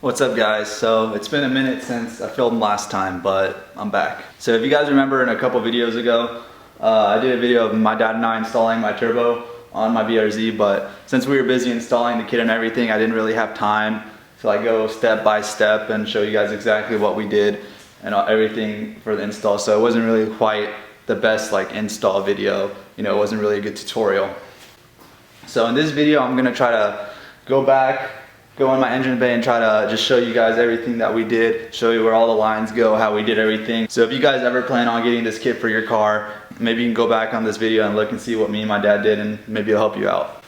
What's up guys? So it's been a minute since I filmed last time, but I'm back. So if you guys remember in a couple videos ago, I did a video of my dad and I installing my turbo on my BRZ, but since we were busy installing the kit and everything, I didn't really have time to like go step by step and show you guys exactly what we did and everything for the install. So it wasn't really quite the best like install video. You know, it wasn't really a good tutorial. So in this video, I'm gonna try to go in my engine bay and try to just show you guys everything that we did, show you where all the lines go, how we did everything. So if you guys ever plan on getting this kit for your car, maybe you can go back on this video and look and see what me and my dad did, and maybe it'll help you out.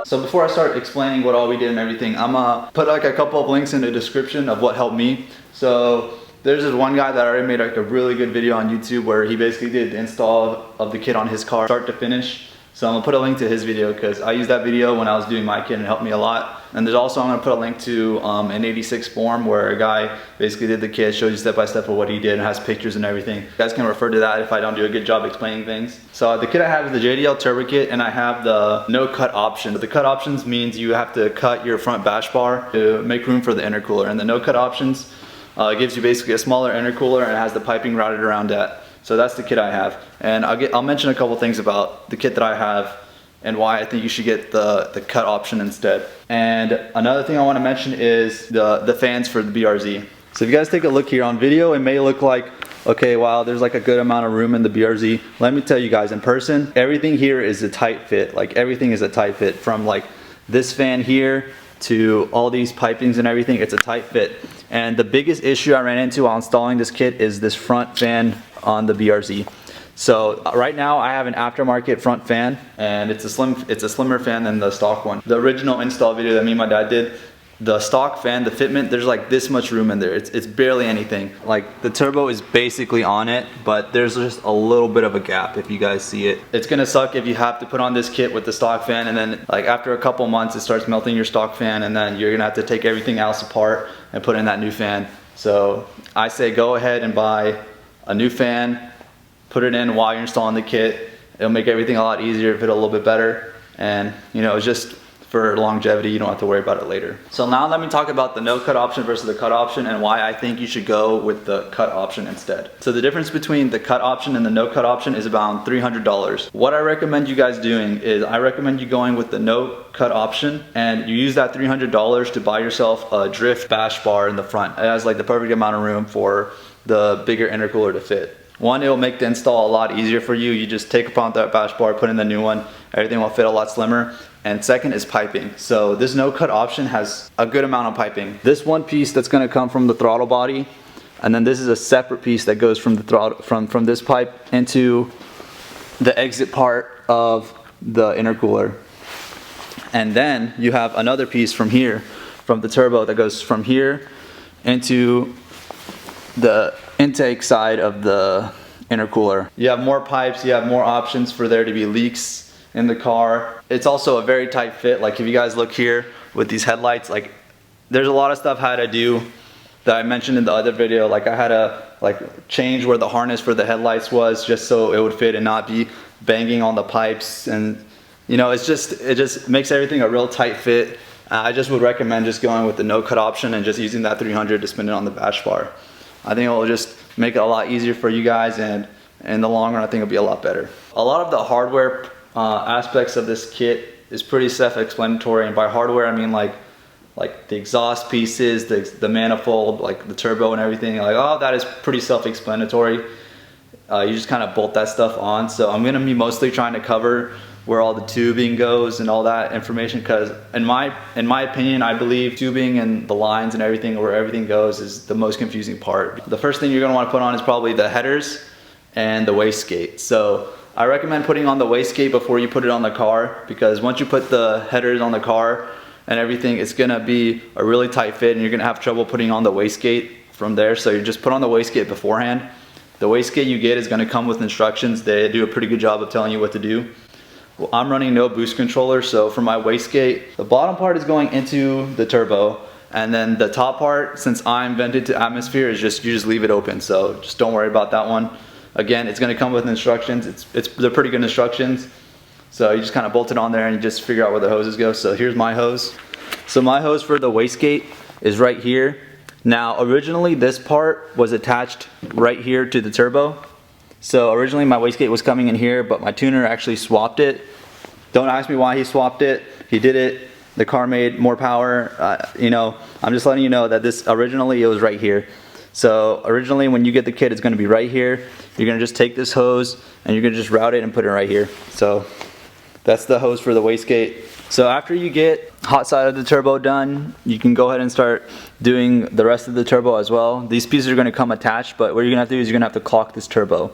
So before I start explaining what all we did and everything, I'm gonna put like a couple of links in the description of what helped me. So there's this one guy that already made like a really good video on YouTube where he basically did the install of the kit on his car, start to finish. So I'm gonna put a link to his video because I used that video when I was doing my kit and it helped me a lot. And there's also, I'm gonna put a link to an 86 form where a guy basically did the kit, shows you step by step of what he did and has pictures and everything. You guys can refer to that if I don't do a good job explaining things. So the kit I have is the JDL turbo kit, and I have the no cut option. The cut options means you have to cut your front bash bar to make room for the intercooler, and the no cut options it gives you basically a smaller intercooler and it has the piping routed around that. So that's the kit I have. And I'll mention a couple things about the kit that I have and why I think you should get the cut option instead. And another thing I want to mention is the fans for the BRZ. So if you guys take a look here on video, it may look like, okay, wow, there's like a good amount of room in the BRZ. Let me tell you guys, in person, everything here is a tight fit. Like everything is a tight fit, from like this fan here to all these pipings and everything. It's a tight fit. And the biggest issue I ran into while installing this kit is this front fan on the BRZ. So right now I have an aftermarket front fan, and it's a slimmer fan than the stock one. The original install video that me and my dad did, the stock fan, the fitment, there's like this much room in there. It's barely anything. Like the turbo is basically on it, but there's just a little bit of a gap if you guys see it. It's gonna suck if you have to put on this kit with the stock fan, and then like after a couple months it starts melting your stock fan, and then you're gonna have to take everything else apart and put in that new fan. So I say go ahead and buy a new fan, put it in while you're installing the kit. It'll make everything a lot easier, fit a little bit better, and you know, it's just for longevity, you don't have to worry about it later. So now let me talk about the no cut option versus the cut option and why I think you should go with the cut option instead. So the difference between the cut option and the no cut option is about $300. What I recommend you guys doing is I recommend you going with the no cut option, and you use that $300 to buy yourself a drift bash bar in the front. It has like the perfect amount of room for the bigger intercooler to fit. One, it will make the install a lot easier for you. You just take apart that bash bar, put in the new one, everything will fit a lot slimmer. And second is piping. So this no cut option has a good amount of piping. This one piece that's gonna come from the throttle body, and then this is a separate piece that goes from the throttle, from this pipe into the exit part of the intercooler. And then you have another piece from here, from the turbo, that goes from here into the intake side of the intercooler. You have more pipes, you have more options for there to be leaks in the car. It's also a very tight fit. Like if you guys look here with these headlights, like there's a lot of stuff I had to do that I mentioned in the other video. Like I had to like change where the harness for the headlights was just so it would fit and not be banging on the pipes, and you know, it just makes everything a real tight fit. I just would recommend just going with the no cut option and just using that $300 to spend it on the bash bar. I think it will just make it a lot easier for you guys, and in the long run I think it'll be a lot better. A lot of the hardware aspects of this kit is pretty self-explanatory, and by hardware I mean like the exhaust pieces, the manifold, like the turbo and everything. Like, oh, that is pretty self-explanatory. You just kind of bolt that stuff on. So I'm gonna be mostly trying to cover where all the tubing goes and all that information, because in my opinion, I believe tubing and the lines and everything, where everything goes, is the most confusing part. The first thing you're gonna want to put on is probably the headers and the wastegate. So I recommend putting on the wastegate before you put it on the car, because once you put the headers on the car and everything, it's gonna be a really tight fit and you're gonna have trouble putting on the wastegate from there. So you just put on the wastegate beforehand. The wastegate you get is gonna come with instructions. They do a pretty good job of telling you what to do. Well, I'm running no boost controller, so for my wastegate, the bottom part is going into the turbo, and then the top part, since I'm vented to atmosphere, is just, you just leave it open. So just don't worry about that one. Again, it's gonna come with instructions. They're pretty good instructions. So you just kind of bolt it on there and you just figure out where the hoses go. So here's my hose. So my hose for the wastegate is right here. Now originally this part was attached right here to the turbo. So originally my wastegate was coming in here, but my tuner actually swapped it. Don't ask me why he swapped it. He did it. The car made more power. You know, I'm just letting you know that this originally it was right here. So originally when you get the kit, it's going to be right here. You're going to just take this hose and you're going to just route it and put it right here. So that's the hose for the wastegate. So after you get hot side of the turbo done, you can go ahead and start doing the rest of the turbo as well. These pieces are going to come attached, but what you're going to have to do is you're going to have to caulk this turbo.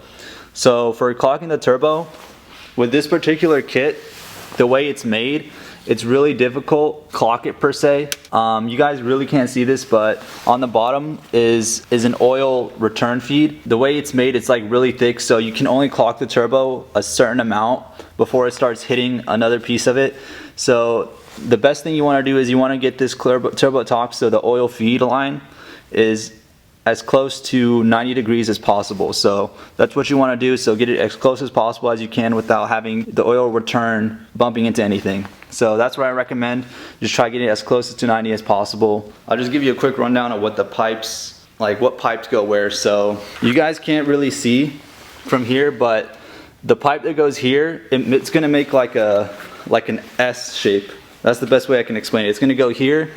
So for caulking the turbo, with this particular kit, the way it's made, it's really difficult caulk it per se. You guys really can't see this, but on the bottom is an oil return feed. The way it's made, it's like really thick, so you can only caulk the turbo a certain amount before it starts hitting another piece of it. So the best thing you want to do is you want to get this turbo top so the oil feed line is as close to 90 degrees as possible. So that's what you want to do. So get it as close as possible as you can without having the oil return bumping into anything. So that's what I recommend. Just try to get it as close to 90 as possible. I'll just give you a quick rundown of what the pipes, like what pipes go where. So you guys can't really see from here, but the pipe that goes here, it's going to make like an S shape. That's the best way I can explain it. It's going to go here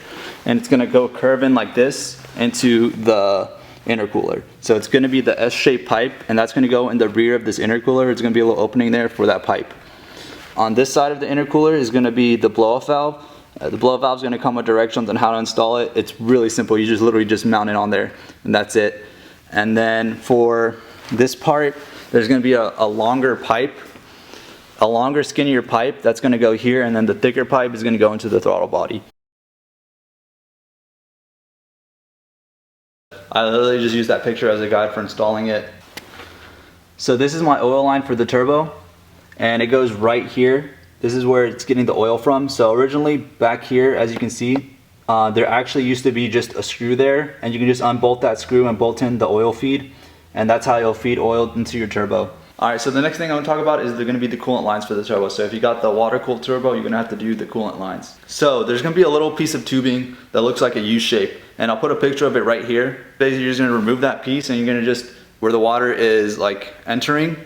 and it's going to go curve in like this into the intercooler. So it's going to be the S-shaped pipe, and that's going to go in the rear of this intercooler. It's going to be a little opening there for that pipe. On this side of the intercooler is going to be the blow-off valve. The blow-off valve is going to come with directions on how to install it. It's really simple. You just literally just mount it on there, and that's it. And then for this part, there's going to be a longer pipe, a longer skinnier pipe that's going to go here, and then the thicker pipe is going to go into the throttle body. I literally just used that picture as a guide for installing it. So this is my oil line for the turbo, and it goes right here. This is where it's getting the oil from. So originally back here, as you can see, there actually used to be just a screw there, and you can just unbolt that screw and bolt in the oil feed, and that's how you'll feed oil into your turbo. Alright, so the next thing I'm going to talk about is they're going to be the coolant lines for the turbo. So if you got the water-cooled turbo, you're going to have to do the coolant lines. So there's going to be a little piece of tubing that looks like a U shape, and I'll put a picture of it right here. Basically, you're just going to remove that piece, and you're going to just, where the water is like entering,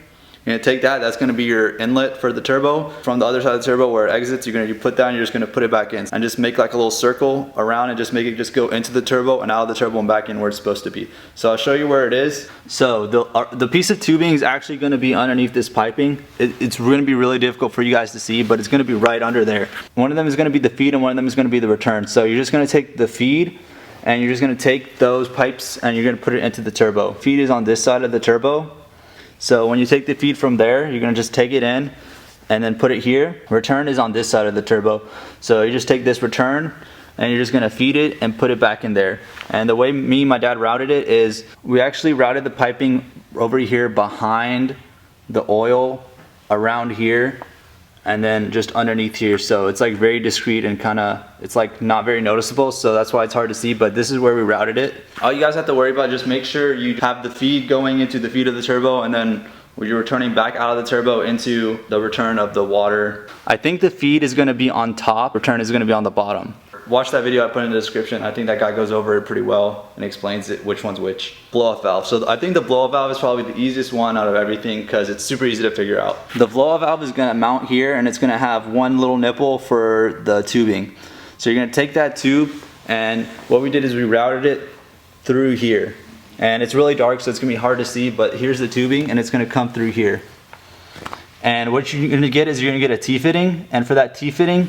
you're going to take that, that's going to be your inlet for the turbo. From the other side of the turbo where it exits, you're going to put that and you're just going to put it back in. And just make like a little circle around and just make it just go into the turbo and out of the turbo and back in where it's supposed to be. So I'll show you where it is. So the piece of tubing is actually going to be underneath this piping. It's going to be really difficult for you guys to see, but it's going to be right under there. One of them is going to be the feed and one of them is going to be the return. So you're just going to take the feed and you're just going to take those pipes and you're going to put it into the turbo. Feed is on this side of the turbo. So when you take the feed from there, you're going to just take it in and then put it here. Return is on this side of the turbo. So you just take this return and you're just going to feed it and put it back in there. And the way me and my dad routed it is we actually routed the piping over here behind the oil around here and then just underneath here. So it's like very discreet and kind of, it's like not very noticeable. So that's why it's hard to see, but this is where we routed it. All you guys have to worry about, just make sure you have the feed going into the feed of the turbo, and then when you're returning back out of the turbo into the return of the water. I think the feed is going to be on top, return is going to be on the bottom. Watch that video I put in the description. I think that guy goes over it pretty well and explains it, which one's which. Blow-off valve. So I think the blow-off valve is probably the easiest one out of everything because it's super easy to figure out. The blow-off valve is going to mount here and it's going to have one little nipple for the tubing. So you're going to take that tube, and what we did is we routed it through here. And it's really dark, so it's going to be hard to see, but here's the tubing and it's going to come through here. And what you're going to get is you're going to get a T-fitting, and for that T-fitting,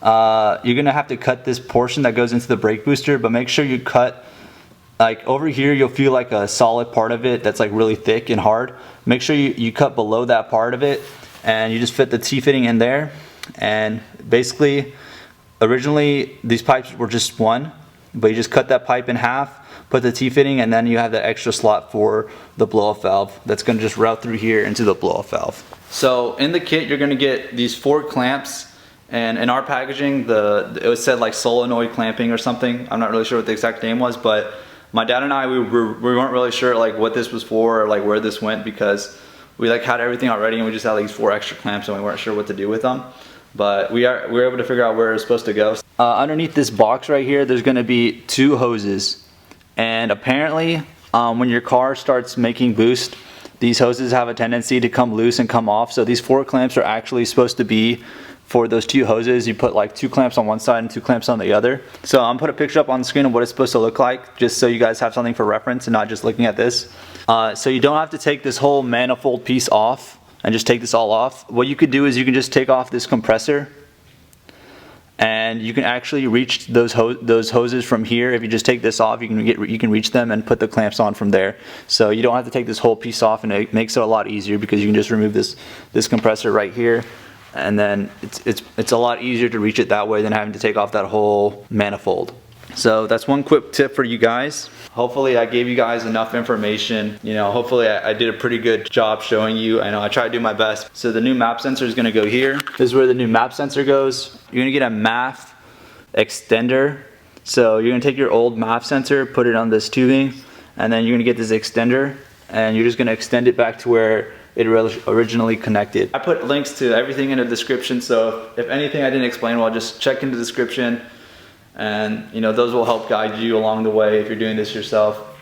you're gonna have to cut this portion that goes into the brake booster, but make sure you cut, like over here you'll feel like a solid part of it that's like really thick and hard. Make sure you cut below that part of it, and you just fit the T-fitting in there. And basically, originally these pipes were just one, but you just cut that pipe in half, put the T-fitting, and then you have that extra slot for the blow-off valve that's gonna just route through here into the blow-off valve. So in the kit you're gonna get these 4 clamps. And in our packaging, it was said like solenoid clamping or something. I'm not really sure what the exact name was, but my dad and I, we weren't really sure like what this was for or like where this went, because we like had everything already and we just had like these 4 extra clamps and we weren't sure what to do with them. But we were able to figure out where it's supposed to go. Underneath this box right here, there's going to be 2 hoses. And apparently, when your car starts making boost, these hoses have a tendency to come loose and come off. So these 4 clamps are actually supposed to be for those 2 hoses. You put like 2 clamps on one side and 2 clamps on the other. So I'm put a picture up on the screen of what it's supposed to look like, just so you guys have something for reference and not just looking at this. So you don't have to take this whole manifold piece off and just take this all off. What you could do is you can just take off this compressor, and you can actually reach those hoses from here. If you just take this off, you can reach them and put the clamps on from there. So you don't have to take this whole piece off, and it makes it a lot easier because you can just remove this compressor right here, and then it's a lot easier to reach it that way than having to take off that whole manifold. So that's one quick tip for you guys. Hopefully I gave you guys enough information. You know, hopefully I did a pretty good job showing you. I know I tried to do my best. So the new map sensor is gonna go here. This is where the new map sensor goes. You're gonna get a MAF extender. So you're gonna take your old MAF sensor, put it on this tubing, and then you're gonna get this extender, and you're just gonna extend it back to where it originally connected. I put links to everything in the description, so if anything I didn't explain well, just check in the description. And you know, those will help guide you along the way if you're doing this yourself.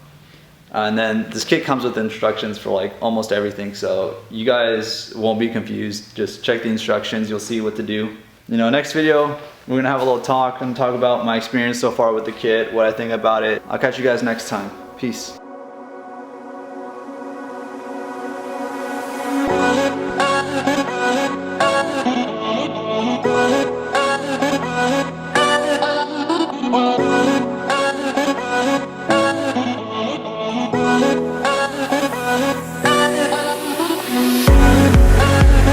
And then this kit comes with instructions for like almost everything, so you guys won't be confused. Just check the instructions, you'll see what to do. You know, next video we're gonna have a little talk and talk about my experience so far with the kit, what I think about it. I'll catch you guys next time. Peace.